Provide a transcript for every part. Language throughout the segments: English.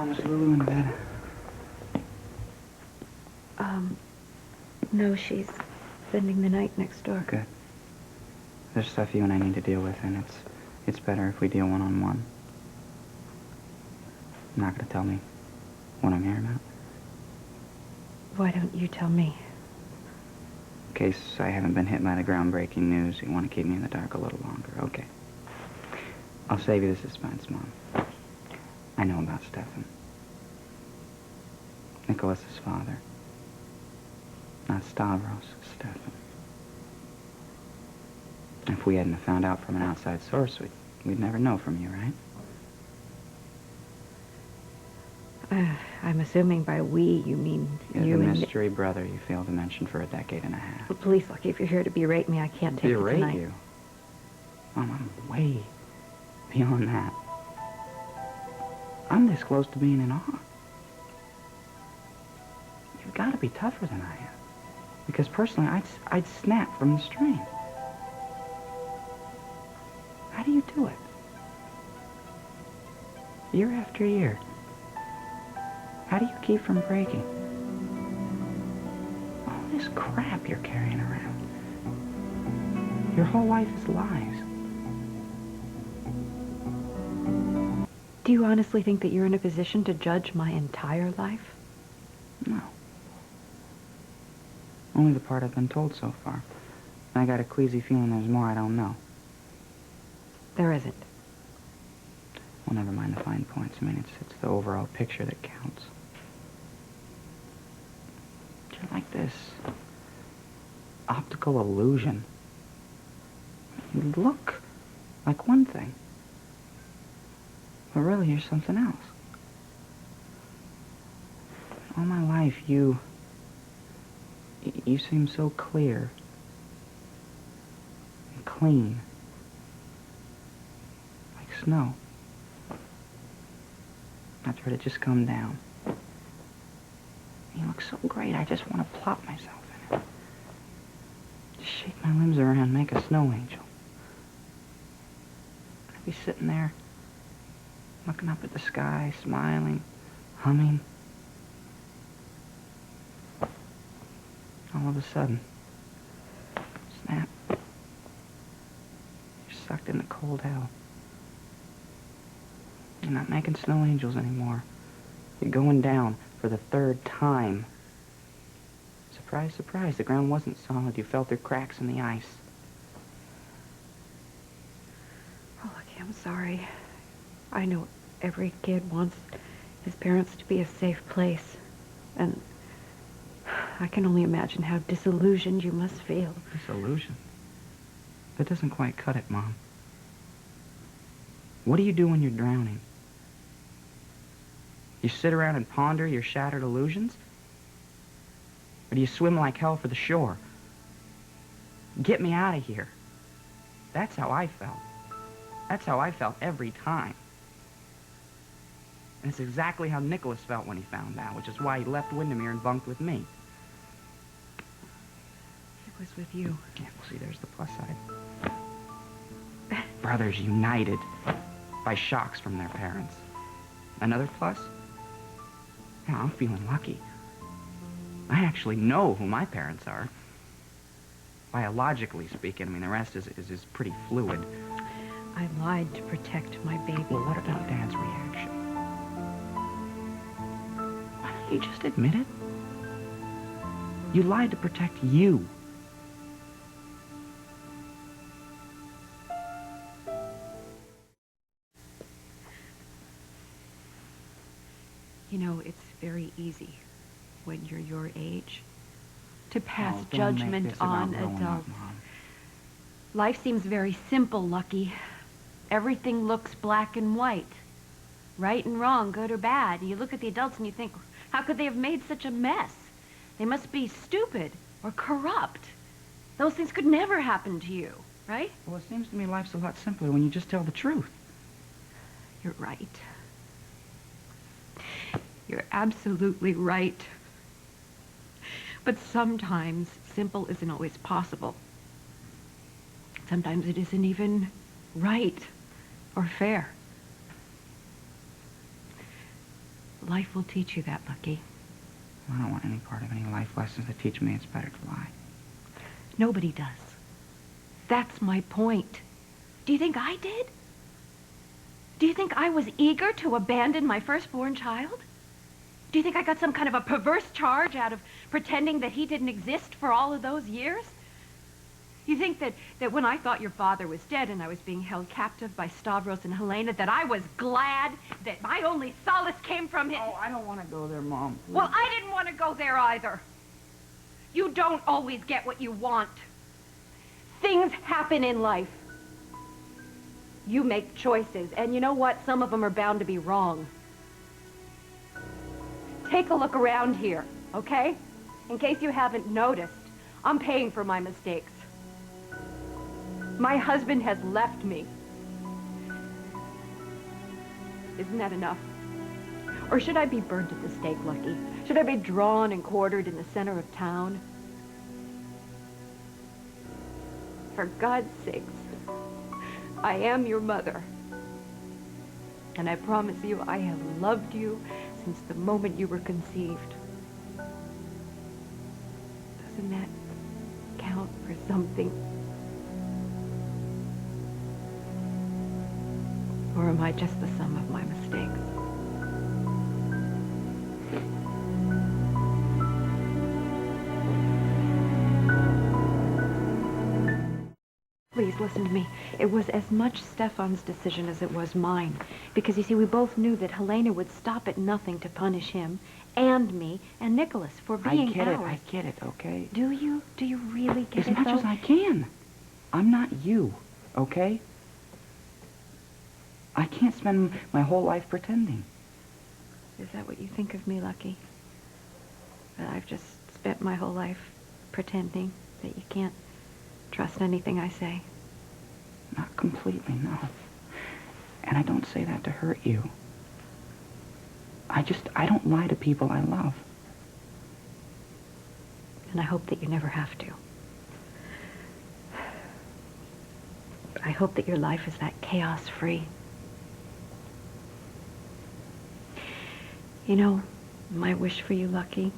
Mom, is Lulu in bed? No, she's spending the night next door. Good. There's stuff you and I need to deal with, and it's better if we deal one-on-one. You're not going to tell me what I'm here about? Why don't you tell me? In case I haven't been hit by the groundbreaking news, you want to keep me in the dark a little longer. Okay. I'll save you the suspense, Mom. I know about Stefan. Nikolas' father. Not Stavros, Stefan. If we hadn't found out from an outside source, we'd never know from you, right? I'm assuming by we, you mean You're you the and... mystery brother you failed to mention for a decade and a half. Well, please, Lucky, if you're here to berate me, I can't take it tonight. Berate you? Mom, I'm way beyond that. I'm this close to being in awe. You've got to be tougher than I am. Because personally, I'd snap from the strain. How do you do it? Year after year. How do you keep from breaking? All this crap you're carrying around. Your whole life is lies. Do you honestly think that you're in a position to judge my entire life? No. Only the part I've been told so far. And I got a queasy feeling there's more I don't know. There isn't. Well, never mind the fine points. I mean, it's the overall picture that counts. You're like this optical illusion. You look like one thing, but really you're something else. All my life, you seem so clear and clean, like snow. After it had just come down. You look so great, I just want to plop myself in it. Just shake my limbs around, make a snow angel. I'd be sitting there, looking up at the sky, smiling, humming. All of a sudden, snap. You're sucked into cold hell. You're not making snow angels anymore. You're going down for the third time. Surprise, surprise, the ground wasn't solid. You felt there cracks in the ice. Oh, Lucky, I'm sorry. I know every kid wants his parents to be a safe place. And I can only imagine how disillusioned you must feel. Disillusion? That doesn't quite cut it, Mom. What do you do when you're drowning? You sit around and ponder your shattered illusions? Or do you swim like hell for the shore? Get me out of here. That's how I felt. That's how I felt every time. And it's exactly how Nikolas felt when he found out, which is why he left Windermere and bunked with me. It was with you. Yeah, well, see, there's the plus side. Brothers united by shocks from their parents. Another plus? Yeah, I'm feeling lucky. I actually know who my parents are. Biologically speaking, I mean, the rest is pretty fluid. I lied to protect my baby. Well, what about Dad's reaction? Why don't you just admit it? You lied to protect you. You know, it's very easy when you're your age to pass Oh, don't judgment make this about on growing up, adults. Mom. Life seems very simple, Lucky. Everything looks black and white. Right and wrong, good or bad. You look at the adults and you think, how could they have made such a mess? They must be stupid or corrupt. Those things could never happen to you, right? Well, it seems to me life's a lot simpler when you just tell the truth. You're right. You're absolutely right. But sometimes simple isn't always possible. Sometimes it isn't even right or fair. Life will teach you that, Lucky. I don't want any part of any life lessons that teach me it's better to lie. Nobody does. That's my point. Do you think I did? Do you think I was eager to abandon my firstborn child? Do you think I got some kind of a perverse charge out of pretending that he didn't exist for all of those years? You think that when I thought your father was dead and I was being held captive by Stavros and Helena, that I was glad that my only solace came from him? Oh, I don't want to go there, Mom. Please. Well, I didn't want to go there either. You don't always get what you want. Things happen in life. You make choices, and you know what? Some of them are bound to be wrong. Take a look around here, okay? In case you haven't noticed, I'm paying for my mistakes. My husband has left me. Isn't that enough? Or should I be burnt at the stake, Lucky? Should I be drawn and quartered in the center of town? For God's sakes, I am your mother. And I promise you, I have loved you since the moment you were conceived. Doesn't that count for something? Or am I just the sum of my mistakes? Please listen to me. It was as much Stefan's decision as it was mine. Because, you see, we both knew that Helena would stop at nothing to punish him and me and Nikolas for being ours. I get it, okay? Do you? Do you really get it, As much though? as I can. I'm not you, okay? I can't spend my whole life pretending. Is that what you think of me, Lucky? That I've just spent my whole life pretending that you can't trust anything I say? Not completely, no. And I don't say that to hurt you. I don't lie to people I love. And I hope that you never have to. I hope that your life is that chaos-free. You know, my wish for you, Lucky,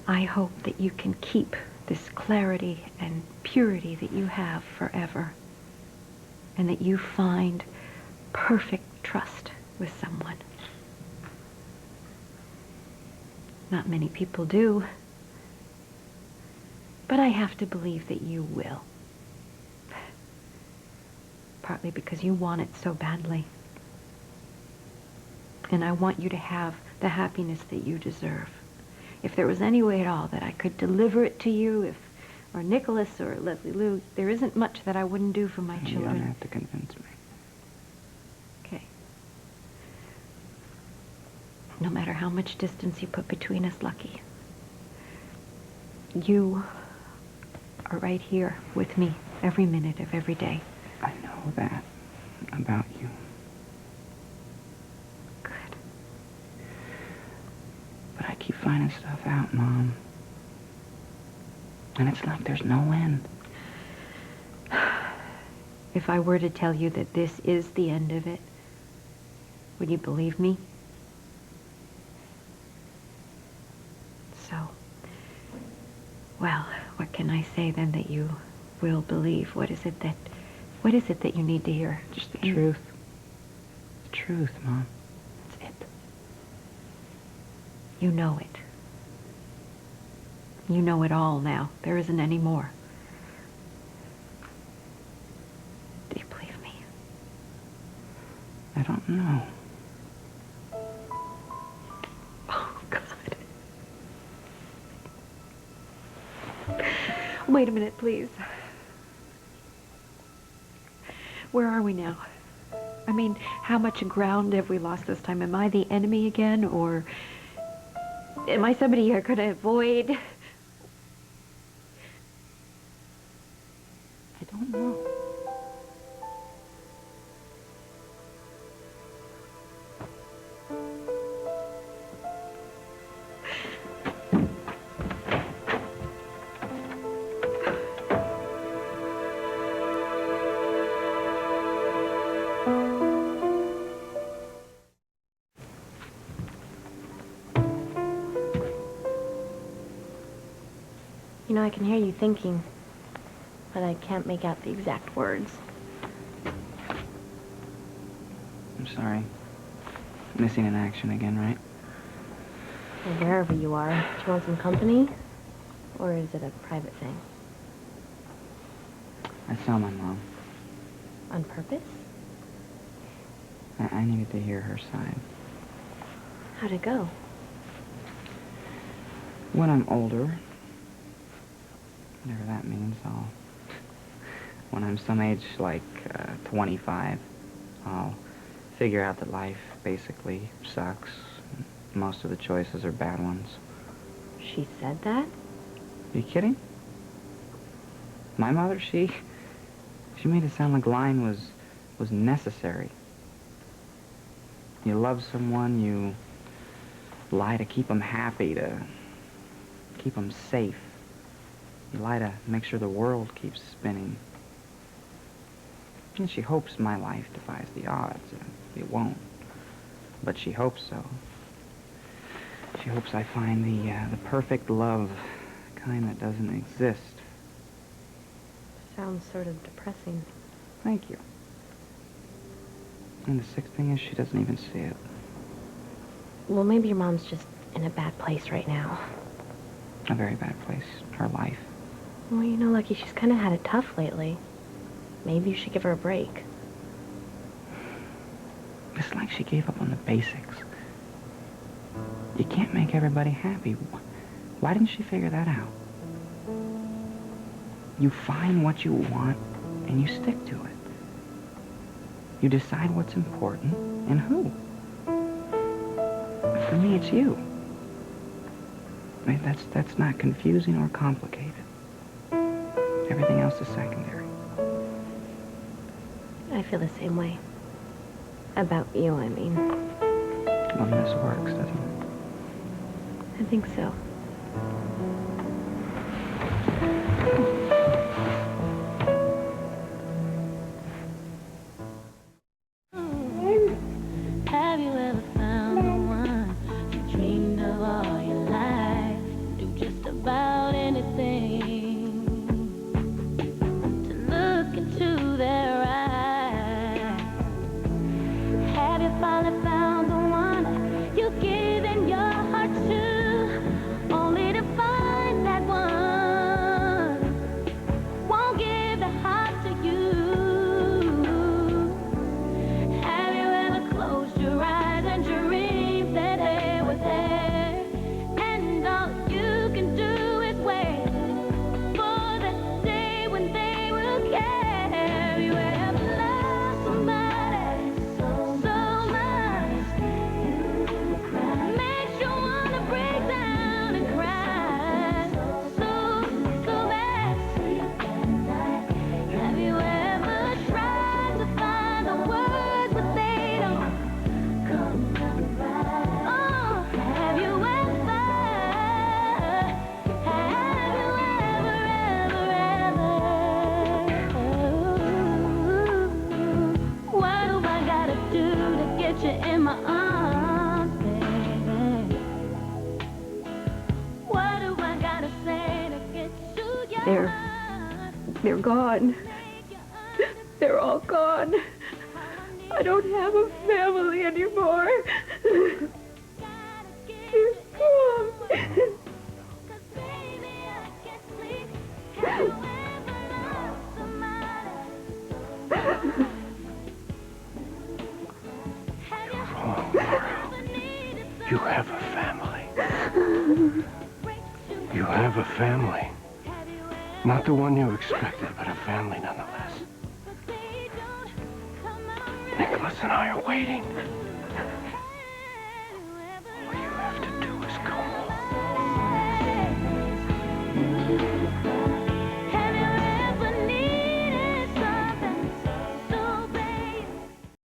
I hope that you can keep this clarity and purity that you have forever, and that you find perfect trust with someone. Not many people do, but I have to believe that you will. Partly because you want it so badly. And I want you to have the happiness that you deserve. If there was any way at all that I could deliver it to you, or Nikolas or Leslie Lou, there isn't much that I wouldn't do for my children. You don't have to convince me. Okay. No matter how much distance you put between us, Lucky, you are right here with me every minute of every day. I know that about you. Good. But I keep finding stuff out, Mom. And it's like there's no end. If I were to tell you that this is the end of it, would you believe me? So, well, what can I say then that you will believe? What is it that you need to hear? Just the truth. The truth, Mom. That's it. You know it. You know it all now. There isn't any more. Do you believe me? I don't know. Oh, God. Wait a minute, please. Where are we now? I mean, how much ground have we lost this time? Am I the enemy again, or am I somebody you're going to avoid? I don't know. I can hear you thinking, but I can't make out the exact words. I'm sorry. Missing in action again, right? Well, wherever you are, do you want some company? Or is it a private thing? I saw my mom. On purpose? I needed to hear her side. How'd it go? When I'm older, whatever that means, when I'm some age like 25, I'll figure out that life basically sucks. Most of the choices are bad ones. She said that? Are you kidding? My mother, she made it sound like lying was necessary. You love someone, you lie to keep them happy, to keep them safe. You lie to make sure the world keeps spinning. And she hopes my life defies the odds. It won't. But she hopes so. She hopes I find the perfect love, the kind that doesn't exist. Sounds sort of depressing. Thank you. And the sick thing is she doesn't even see it. Well, maybe your mom's just in a bad place right now. A very bad place. Her life. Well, you know, Lucky, she's kind of had it tough lately. Maybe you should give her a break. It's like she gave up on the basics. You can't make everybody happy. Why didn't she figure that out? You find what you want, and you stick to it. You decide what's important, and who. For me, it's you. I mean, that's not confusing or complicated. Everything else is secondary. I feel the same way. About you, I mean. Well, this works, doesn't it? I think so. Have you ever found the one you dreamed of all your life? Do just about anything to look into their eyes. Have you finally found the one you've given your heart to, only to find that one won't give the heart to you? Have you ever closed your eyes and dreamed that they were there, and all you can do is wait for the day when they will care? Have you ever loved somebody so much makes you wanna break down and cry so bad? Have you ever tried to find the words but they don't come right? Oh, have you ever what do I gotta do to get you in my arms, baby? What do I gotta say to get you your heart? They're gone. They're all gone. I don't have a family anymore. They're gone. Wrong, Laura. You have a family. You have a family. Not the one you expected, but a family nonetheless. Nikolas and I are waiting.